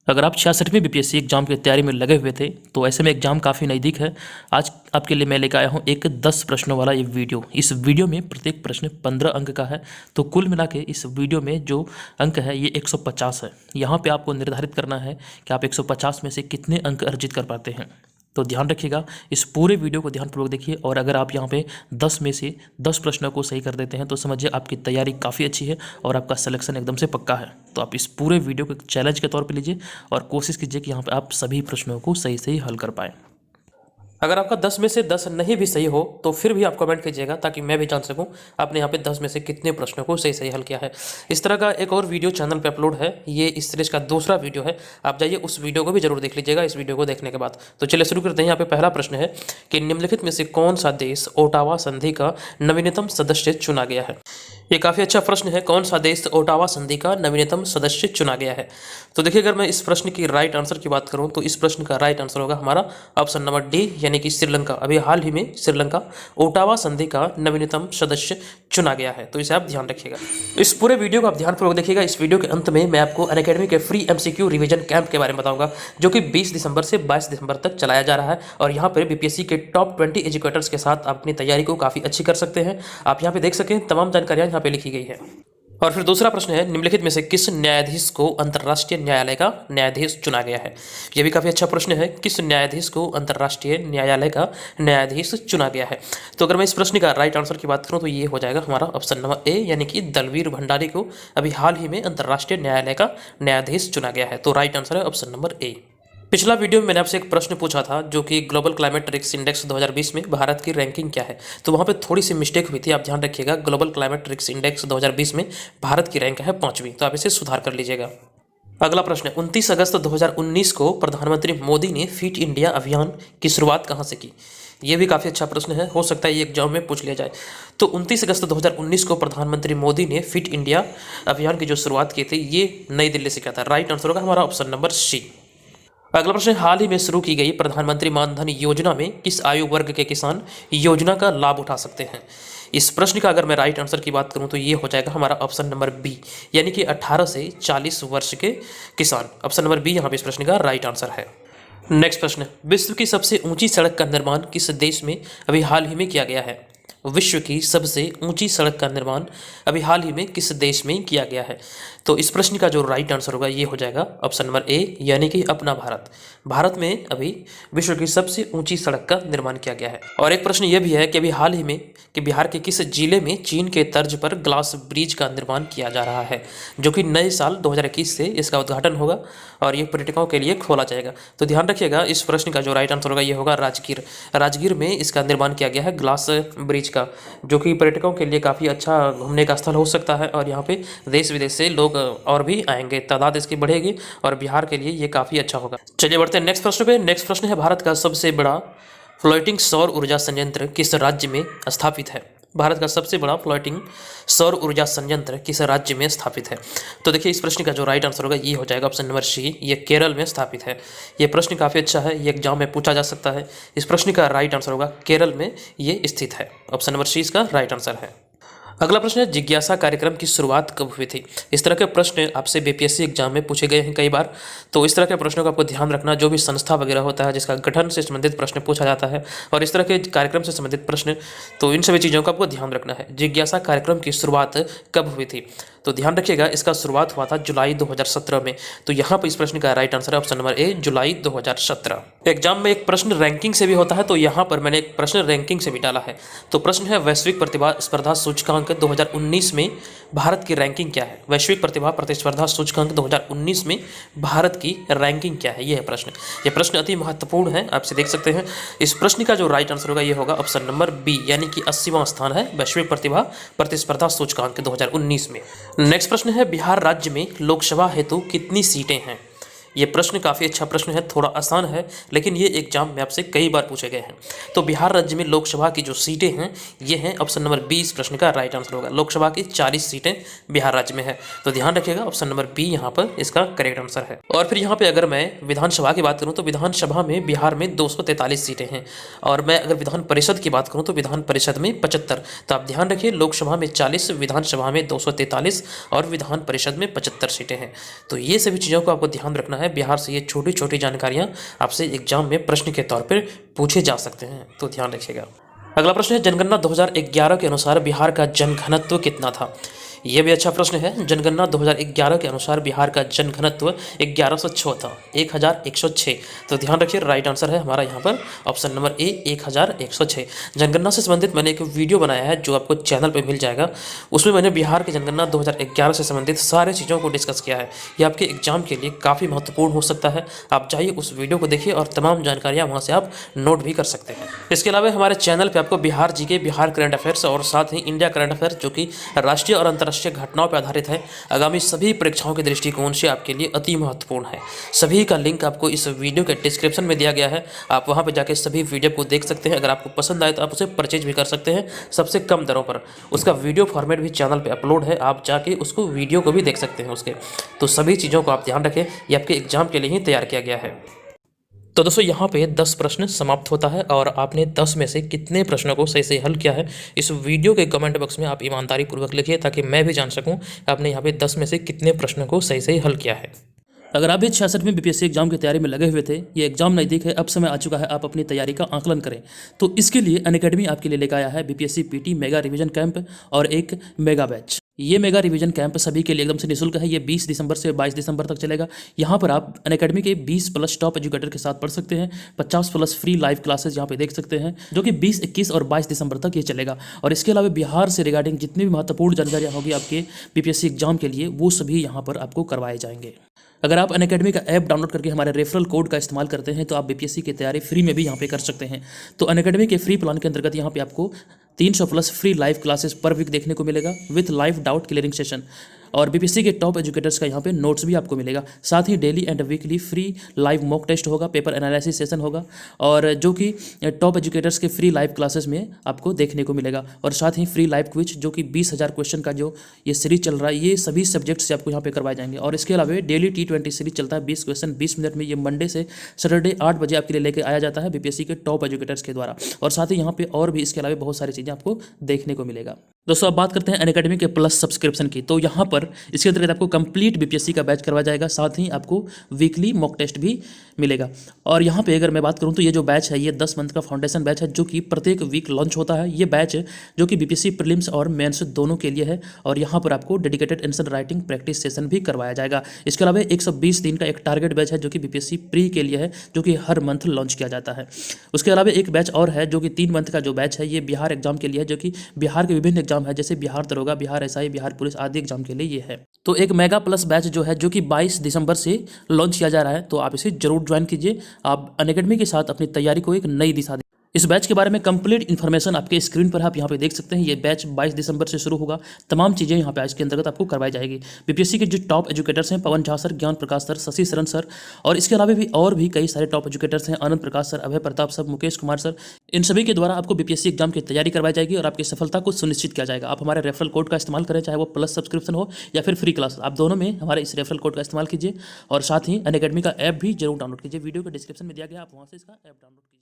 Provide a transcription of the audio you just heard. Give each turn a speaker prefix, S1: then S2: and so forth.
S1: अगर आप 66वें BPSC exam की तैयारी में लगे हुए थे तो ऐसे में एग्जाम काफ़ी नज़दीक है। आज आपके लिए मैं लेकर आया हूँ एक 10 प्रश्नों वाला ये वीडियो। इस वीडियो में प्रत्येक प्रश्न 15 अंक का है। तो कुल मिला के इस वीडियो में जो अंक है ये 150 है। यहाँ पे आपको निर्धारित करना है कि आप 150 में से कितने अंक अर्जित कर पाते हैं। तो ध्यान रखिएगा, इस पूरे वीडियो को ध्यानपूर्वक देखिए और अगर आप यहाँ पे 10 में से 10 प्रश्नों को सही कर देते हैं तो समझिए आपकी तैयारी काफ़ी अच्छी है और आपका सिलेक्शन एकदम से पक्का है। तो आप इस पूरे वीडियो को एक चैलेंज के तौर पे लीजिए और कोशिश कीजिए कि यहाँ पे आप सभी प्रश्नों को सही सही हल कर पाएँ। अगर आपका 10 में से 10 नहीं भी सही हो तो फिर भी आप कमेंट कीजिएगा ताकि मैं भी जान सकूं आपने यहाँ पे 10 में से कितने प्रश्नों को सही सही हल किया है। इस तरह का एक और वीडियो चैनल पे अपलोड है, ये इस सीरीज का दूसरा वीडियो है। आप जाइए उस वीडियो को भी जरूर देख लीजिएगा इस वीडियो को देखने के बाद। तो चलिए शुरू करते हैं। यहाँ पे पहला प्रश्न है कि निम्नलिखित में से कौन सा देश ओटावा संधि का नवीनतम सदस्य चुना गया है। ये काफ़ी अच्छा प्रश्न है, कौन सा देश ओटावा संधि का नवीनतम सदस्य चुना गया है। तो देखिए, अगर मैं इस प्रश्न की राइट आंसर की बात करूं तो इस प्रश्न का राइट आंसर होगा हमारा ऑप्शन नंबर डी, यानी कि श्रीलंका। अभी हाल ही में श्रीलंका ओटावा संधि का नवीनतम सदस्य चुना गया है। तो इसे आप ध्यान रखिएगा। इस पूरे वीडियो को आप ध्यानपूर्वक देखिएगा। इस वीडियो के अंत में मैं आपको अनअकैडमी के फ्री एमसीक्यू रिवीजन कैंप के बारे में बताऊंगा, जो कि 20 दिसंबर से 22 दिसंबर तक चलाया जा रहा है। और यहाँ पर बीपीएससी के टॉप 20 एजुकेटर्स के साथ आप अपनी तैयारी को काफ़ी अच्छी कर सकते हैं। आप यहाँ पे देख सकें, तमाम जानकारियाँ यहाँ पे लिखी गई है। और फिर दूसरा प्रश्न है, निम्नलिखित में से किस न्यायाधीश को अंतर्राष्ट्रीय न्यायालय का न्यायाधीश चुना गया है। यह भी काफ़ी अच्छा प्रश्न है, किस न्यायाधीश को अंतर्राष्ट्रीय न्यायालय का न्यायाधीश चुना गया है। तो अगर मैं इस प्रश्न का राइट आंसर की बात करूं तो ये हो जाएगा हमारा ऑप्शन नंबर ए, यानी कि दलवीर भंडारी को अभी हाल ही में अंतर्राष्ट्रीय न्यायालय का न्यायाधीश चुना गया है। तो राइट आंसर है ऑप्शन नंबर ए। पिछला वीडियो में मैंने आपसे एक प्रश्न पूछा था, जो कि ग्लोबल क्लाइमेट रिस्क इंडेक्स 2020 में भारत की रैंकिंग क्या है। तो वहाँ पे थोड़ी सी मिस्टेक हुई थी, आप ध्यान रखिएगा। ग्लोबल क्लाइमेट रिस्क इंडेक्स 2020 में भारत की रैंक है 5वीं, तो आप इसे सुधार कर लीजिएगा। अगला प्रश्न है, 29 अगस्त 2019 को प्रधानमंत्री मोदी ने फिट इंडिया अभियान की शुरुआत कहाँ से की। ये भी काफ़ी अच्छा प्रश्न है, हो सकता है ये एग्जाम में पूछ लिया जाए। तो 29 अगस्त 2019 को प्रधानमंत्री मोदी ने फिट इंडिया अभियान की जो शुरुआत की थी ये नई दिल्ली से किया था। राइट आंसर होगा हमारा ऑप्शन नंबर सी। अगला प्रश्न, हाल ही में शुरू की गई प्रधानमंत्री मानधन योजना में किस आयु वर्ग के किसान योजना का लाभ उठा सकते हैं। इस प्रश्न का अगर मैं राइट आंसर की बात करूं तो ये हो जाएगा हमारा ऑप्शन नंबर बी, यानी कि 18 से 40 वर्ष के किसान। ऑप्शन नंबर बी यहाँ पे इस प्रश्न का राइट आंसर है। नेक्स्ट प्रश्न, विश्व की सबसे ऊंची सड़क का निर्माण किस देश में अभी हाल ही में किया गया है। विश्व की सबसे ऊंची सड़क का निर्माण अभी हाल ही में किस देश में किया गया है। तो इस प्रश्न का जो राइट आंसर होगा ये हो जाएगा ऑप्शन नंबर ए, यानी कि अपना भारत। भारत में अभी विश्व की सबसे ऊंची सड़क का निर्माण किया गया है। और एक प्रश्न ये भी है कि अभी हाल ही में कि बिहार के किस जिले में चीन के तर्ज पर ग्लास ब्रिज का निर्माण किया जा रहा है, जो कि नए साल 2021 से इसका उद्घाटन होगा और ये पर्यटकों के लिए खोला जाएगा। तो ध्यान रखिएगा, इस प्रश्न का जो राइट आंसर होगा ये होगा राजगीर। राजगीर में इसका निर्माण किया गया है ग्लास ब्रिज का, जो कि पर्यटकों के लिए काफ़ी अच्छा घूमने का स्थल हो सकता है। और यहाँ पे देश विदेश से लोग और भी आएंगे, तादाद इसकी बढ़ेगी और बिहार के लिए ये काफ़ी अच्छा होगा। चलिए बढ़ते हैं नेक्स्ट प्रश्न पे। नेक्स्ट प्रश्न है, भारत का सबसे बड़ा फ्लोटिंग सौर ऊर्जा संयंत्र किस राज्य में स्थापित है। भारत का सबसे बड़ा फ्लोटिंग सौर ऊर्जा संयंत्र किस राज्य में स्थापित है। तो देखिए, इस प्रश्न का जो राइट आंसर होगा ये हो जाएगा ऑप्शन नंबर सी, ये केरल में स्थापित है। ये प्रश्न काफ़ी अच्छा है, ये एग्जाम में पूछा जा सकता है। इस प्रश्न का राइट आंसर होगा केरल में ये स्थित है। ऑप्शन नंबर सी इसका राइट आंसर है। अगला प्रश्न है, जिज्ञासा कार्यक्रम की शुरुआत कब हुई थी। इस तरह के प्रश्न आपसे बीपीएससी एग्जाम में पूछे गए हैं कई बार। तो इस तरह के प्रश्नों का आपको ध्यान रखना, जो भी संस्था वगैरह होता है जिसका गठन से संबंधित प्रश्न पूछा जाता है और इस तरह के कार्यक्रम से संबंधित प्रश्न, तो इन सभी चीज़ों का आपको ध्यान रखना है। जिज्ञासा कार्यक्रम की शुरुआत कब हुई थी, तो ध्यान रखिएगा इसका शुरुआत हुआ था जुलाई 2017 में। तो यहाँ पर इस प्रश्न का राइट आंसर है option number A, July 2017। Exam में एक प्रश्न रैंकिंग से भी होता है, तो यहाँ पर मैंने एक प्रश्न रैंकिंग से भी डाला है। तो प्रश्न है, वैश्विक प्रतिभा स्पर्धा सूचकांक 2019 में भारत की रैंकिंग क्या है। वैश्विक प्रतिभा प्रतिस्पर्धा सूचकांक 2019 में भारत की रैंकिंग क्या है, यह है प्रश्न। यह प्रश्न अति महत्वपूर्ण है, आपसे देख सकते हैं। इस प्रश्न का जो राइट आंसर होगा ये होगा ऑप्शन नंबर बी, यानी कि 80वां स्थान है वैश्विक प्रतिभा प्रतिस्पर्धा सूचकांक 2019 में। नेक्स्ट प्रश्न है, बिहार राज्य में लोकसभा हेतु कितनी सीटें हैं। ये प्रश्न काफ़ी अच्छा प्रश्न है, थोड़ा आसान है, लेकिन ये एग्जाम में आपसे कई बार पूछे गए हैं। तो बिहार राज्य में लोकसभा की जो सीटें हैं ये हैं ऑप्शन नंबर बी, इस प्रश्न का राइट आंसर होगा। लोकसभा की 40 सीटें बिहार राज्य में है। तो ध्यान रखिएगा, ऑप्शन नंबर बी यहाँ पर इसका करेक्ट आंसर है। और फिर यहाँ पे अगर मैं विधानसभा की बात करूँ तो विधानसभा में बिहार में 243 सीटें हैं। और मैं अगर विधान परिषद की बात करूँ तो विधान परिषद में 75। तो आप ध्यान रखिए, लोकसभा में 40, विधानसभा में 243 और विधान परिषद में 75 सीटें हैं। तो ये सभी चीज़ों को आपको ध्यान रखना है।
S2: है बिहार से ये छोटी छोटी जानकारियाँ आपसे एग्जाम में प्रश्न के तौर पर पूछे जा सकते हैं, तो ध्यान रखिएगा। अगला प्रश्न है, जनगणना 2011 के अनुसार बिहार का जनघनत्व कितना था? ये भी अच्छा प्रश्न है। जनगणना 2011 के अनुसार बिहार का जनघनत्व 1106 था, 1106। तो ध्यान रखिए, राइट आंसर है हमारा यहाँ पर ऑप्शन नंबर ए, 1106। जनगणना से संबंधित मैंने एक वीडियो बनाया है जो आपको चैनल पे मिल जाएगा। उसमें मैंने बिहार की जनगणना 2011 से संबंधित सारी चीज़ों को डिस्कस किया है। ये आपके एग्जाम के लिए काफ़ी महत्वपूर्ण हो सकता है। आप जाइए उस वीडियो को देखिए और तमाम जानकारियाँ वहाँ से आप नोट भी कर सकते हैं। इसके अलावा हमारे चैनल पर आपको Bihar GK, Bihar current affairs और साथ ही इंडिया करंट अफेयर्स जो कि राष्ट्रीय और अंतर्राष्ट्रीय घटनाओं पर आधारित है, आगामी सभी परीक्षाओं के दृष्टिकोण से आपके लिए अति महत्वपूर्ण है। सभी का लिंक आपको इस वीडियो के डिस्क्रिप्शन में दिया गया है। आप वहां पर जाके सभी वीडियो को देख सकते हैं। अगर आपको पसंद आए तो आप उसे परचेज भी कर सकते हैं सबसे कम दरों पर। उसका वीडियो फॉर्मेट भी चैनल पे अपलोड है, आप जाके उसको वीडियो को भी देख सकते हैं उसके। तो सभी चीज़ों को आप ध्यान रखें, ये आपके एग्जाम के लिए ही तैयार किया गया है। तो दोस्तों यहाँ पे 10 प्रश्न समाप्त होता है और आपने 10 में से कितने प्रश्नों को सही से हल किया है इस वीडियो के कमेंट बॉक्स में आप ईमानदारी पूर्वक लिखिए, ताकि मैं भी जान सकूं आपने यहाँ पे 10 में से कितने प्रश्नों को सही से हल किया है। अगर आप भी 66वें बीपीएससी एग्जाम की तैयारी में लगे हुए थे, ये एग्जाम नज़दीक है, अब समय आ चुका है आप अपनी तैयारी का आकलन करें, तो इसके लिए अनअकैडमी आपके लिए लेकर आया है BPSC PT mega revision camp और एक मेगा बैच। ये मेगा रिवीजन कैंप सभी के लिए एकदम से निःशुल्क है। ये 20 दिसंबर से 22 दिसंबर तक चलेगा। यहाँ पर आप अनअकैडमी के 20+ टॉप एजुकेटर के साथ पढ़ सकते हैं। 50+ फ्री लाइव क्लासेस यहाँ पे देख सकते हैं, जो कि 20, 21 और 22 दिसंबर तक ये चलेगा। और इसके अलावा बिहार से रिगार्डिंग जितनी भी महत्वपूर्ण जानकारियाँ होगी आपके बीपीएससी एग्जाम के लिए, वो सभी यहाँ पर आपको करवाए जाएंगे। अगर आप अनअकैडमी का ऐप डाउनलोड करके हमारे रेफरल कोड का इस्तेमाल करते हैं तो आप बीपीएससी की तैयारी फ्री में भी यहाँ पे कर सकते हैं। तो अनअकैडमी के फ्री प्लान के अंतर्गत यहाँ पे आपको 300+ free live classes per week देखने को मिलेगा with live doubt clearing session, और बीपीएससी के टॉप एजुकेटर्स का यहाँ पे नोट्स भी आपको मिलेगा। साथ ही daily and weekly free live mock test होगा, पेपर एनालिसिस सेशन होगा, और जो कि टॉप एजुकेटर्स के फ्री लाइव क्लासेस में आपको देखने को मिलेगा। और साथ ही फ्री लाइव क्विज जो कि 20,000 क्वेश्चन का जो ये सीरीज चल रहा है, ये सभी सब्जेक्ट से आपको यहाँ पे करवाए जाएंगे। और इसके अलावा डेली T20 सीरीज चलता है, 20 क्वेश्चन 20 मिनट में। ये मंडे से सैटरडे 8 बजे आपके लिए लेकर आया जाता है बीपीएससी के टॉप एजुकेटर्स के द्वारा। और साथ ही यहाँ पे और भी इसके अलावा बहुत सारी चीज़ें आपको देखने को मिलेगा। दोस्तों अब बात करते हैं अनअकैडमी के प्लस सब्सक्रिप्शन की। तो यहाँ पर इसके अंतर्गत आपको कंप्लीट बीपीएससी का बैच करवाया जाएगा, साथ ही आपको वीकली मॉक टेस्ट भी मिलेगा। और यहाँ पे अगर मैं बात करूँ तो ये जो बैच है ये 10 मंथ का फाउंडेशन बैच है, जो कि प्रत्येक वीक लॉन्च होता है। ये बैच जो कि बीपीएससी प्रीलिम्स और मेंस दोनों के लिए है, और यहाँ पर आपको dedicated answer writing practice session भी करवाया जाएगा। इसके अलावा 120 दिन का एक टारगेट बैच है जो कि बीपीएससी प्री के लिए है, जो कि हर मंथ लॉन्च किया जाता है। उसके अलावा एक बैच और है जो कि 3 मंथ का जो बैच है, ये बिहार एग्जाम के लिए है, जो कि बिहार के विभिन्न एग्जाम है, जैसे बिहार दरोगा, बिहार एसआई, बिहार पुलिस आदि एग्जाम के लिए ये है। तो एक मेगा प्लस बैच जो है, जो कि 22 दिसंबर से लॉन्च किया जा रहा है, तो आप इसे जरूर ज्वाइन कीजिए। आप अनअकैडमी के साथ अपनी तैयारी को एक नई दिशा दें। इस बैच के बारे में कंप्लीट इन्फॉर्मेशन आपके स्क्रीन पर आप यहाँ पे देख सकते हैं। ये बैच 22 दिसंबर से शुरू होगा। तमाम चीज़ें यहाँ पे आज के अंतर्गत आपको करवाई जाएगी। बीपीएससी के जो टॉप एजुकेटर्स हैं, पवन झा सर, ज्ञान प्रकाश सर, शशि शरण सर, और इसके अलावा भी और भी कई सारे टॉप एजुकेटर्स हैं, आनंद प्रकाश सर, अभय प्रताप सर, मुकेश कुमार सर, इन सभी के द्वारा आपको बीपीएससी एग्जाम की तैयारी करवाई जाएगी और आपकी सफलता को सुनिश्चित किया जाएगा। आप हमारे रेफरल कोड का इस्तेमाल करें, चाहे वो प्लस सब्सक्रिप्शन हो या फिर फ्री क्लास, आप दोनों में हमारे इस रेफरल कोड का इस्तेमाल कीजिए। और साथ ही अनअकैडमी का ऐप भी जरूर डाउनलोड कीजिए। वीडियो के डिस्क्रिप्शन में दिया गया, आप वहाँ से इसका ऐप डाउनलोड कीजिए।